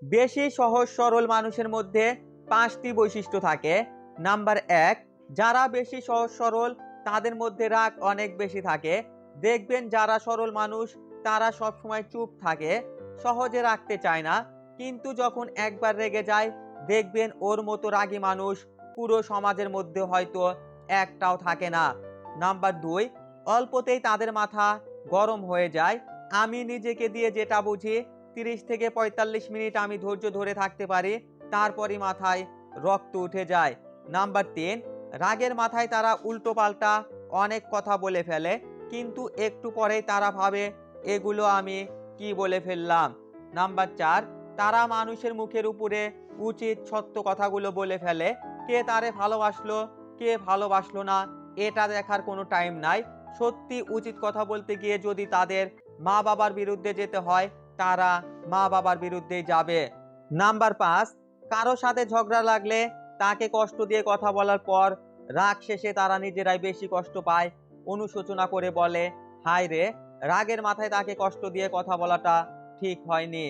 বেশি সহজ সরল মানুষের মধ্যে 5টি বৈশিষ্ট্য থাকে। নাম্বার 1, যারা বেশি সহজ সরল তাদের মধ্যে রাগ অনেক বেশি থাকে। দেখবেন যারা সরল মানুষ তারা সবসময় চুপ থাকে, সহজে রাখতে চায় না, কিন্তু যখন একবার রেগে যায় দেখবেন ওর মতো রাগী মানুষ পুরো সমাজের মধ্যে হয়তো একটাও থাকে না। নাম্বার 2, অল্পতেই তাদের মাথা গরম হয়ে যায়। আমি নিজেকে দিয়ে যেটা বুঝি 30 থেকে 45 মিনিট আমি ধৈর্য ধরে থাকতে পারি, তারপরই মাথায় রক্ত উঠে যায়। নাম্বার 3, রাগের মাথায় তারা উল্টোপাল্টা অনেক কথা বলে ফেলে, কিন্তু একটু পরেই তারা ভাবে এগুলো আমি কি বলে ফেললাম। নাম্বার 4, তারা মানুষের মুখের উপরে উচিত সত্য কথাগুলো বলে ফেলে। কে তারে ভালোবাসলো, কে ভালোবাসলো না এটা দেখার কোনো টাইম নাই। সত্যি উচিত কথা বলতে গিয়ে যদি তাদের মা বাবার বিরুদ্ধে যেতে হয় তারা মা বাবার বিরুদ্ধেই যাবে। নাম্বার 5, কারো সাথে ঝগড়া লাগলে তাকে কষ্ট দিয়ে কথা বলার পর রাগ শেষে তারা নিজেরাই বেশি কষ্ট পায়, অনুশোচনা করে বলে, হায় রে, রাগের মাথায় তাকে কষ্ট দিয়ে কথা বলাটা ঠিক হয়নি।